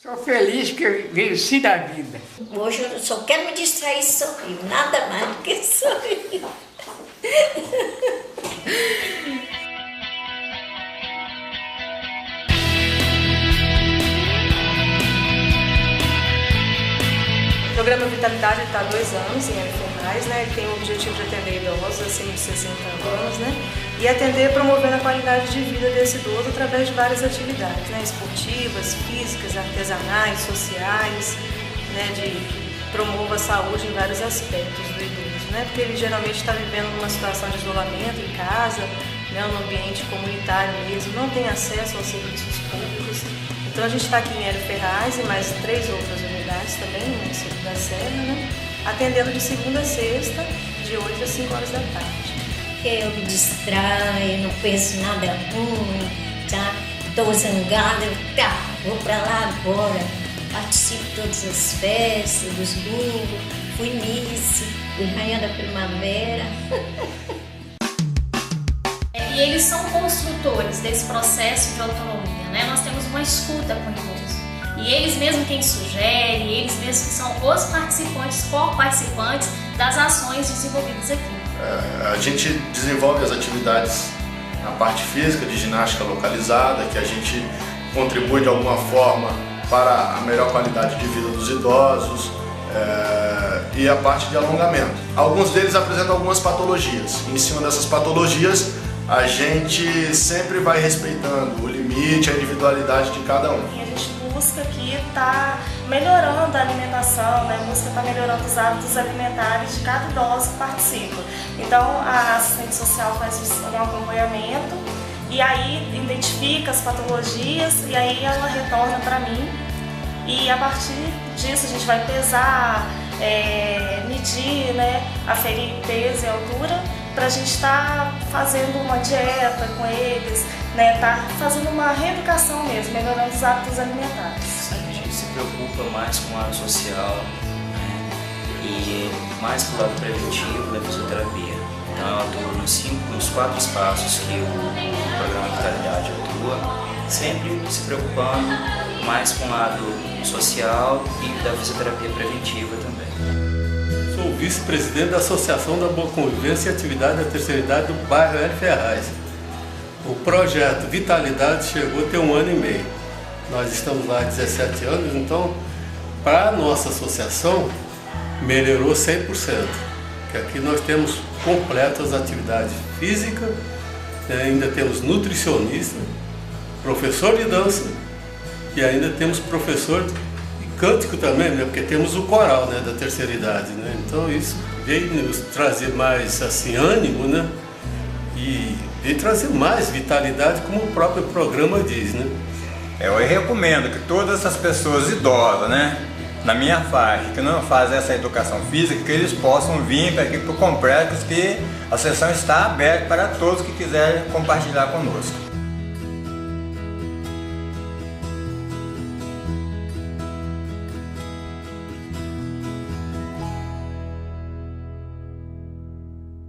Sou feliz que eu venci da vida. Hoje eu só quero me distrair e sorrir, nada mais do que sorrir. O programa Vitalidade está há 2 anos em Ferraz, né? Ele tem o objetivo de atender idosos acima de 60 anos, né? E atender promovendo a qualidade de vida desse idoso através de várias atividades, né? Esportivas, físicas, artesanais, sociais, né? Que promova a saúde em vários aspectos do idoso, né? Porque ele geralmente está vivendo numa situação de isolamento em casa, né? No ambiente comunitário mesmo, não tem acesso aos serviços públicos. Então a gente está aqui em Hélio Ferraz e mais 3 outras unidades também no município da Serra, né? Atendendo de segunda a sexta, de 8 às 5 horas da tarde. Eu me distraio, não penso nada ruim, tá? Estou zangada, vou para lá agora. Participo de todas as festas, dos bingos, fui Miss, fui Rainha da Primavera. E eles são construtores desse processo de autonomia, né? Nós temos uma escuta com eles. E eles mesmos quem sugere, eles mesmos que são os participantes, co-participantes das ações desenvolvidas aqui. A gente desenvolve as atividades na parte física, de ginástica localizada, que a gente contribui de alguma forma para a melhor qualidade de vida dos idosos, e a parte de alongamento. Alguns deles apresentam algumas patologias. Em cima dessas patologias, a gente sempre vai respeitando o limite, a individualidade de cada um. E a gente busca aqui estar melhorando a alimentação, né? Busca estar melhorando os hábitos alimentares de cada idoso que participa. Então a assistente social faz um acompanhamento e aí identifica as patologias e aí ela retorna para mim e a partir disso a gente vai pesar, medir, né? Aferir peso e altura, para a gente estar fazendo uma dieta com eles, né? Tá fazendo uma reeducação mesmo, melhorando os hábitos alimentares. A gente se preocupa mais com o lado social, né? E mais com o lado preventivo da fisioterapia. Então eu atuo nos 4 espaços que o programa Vitalidade atua, sempre se preocupando mais com o lado social e da fisioterapia preventiva também. Sou vice-presidente da Associação da Boa Convivência e Atividade da Terceira Idade do bairro Hélio Ferraz. O projeto Vitalidade chegou a ter 1 ano e meio. Nós estamos lá há 17 anos, então para a nossa associação melhorou 100%. Que aqui nós temos completas atividades físicas, né? Ainda temos nutricionista, professor de dança e ainda temos professor de cântico também, né? Porque temos o coral, né, da terceira idade, né? Então isso veio nos trazer mais assim, ânimo, né? E veio trazer mais vitalidade, como o próprio programa diz, né? Eu recomendo que todas essas pessoas idosas, né, na minha faixa, que não fazem essa educação física, que eles possam vir para aqui para o Complexo, que a sessão está aberta para todos que quiserem compartilhar conosco.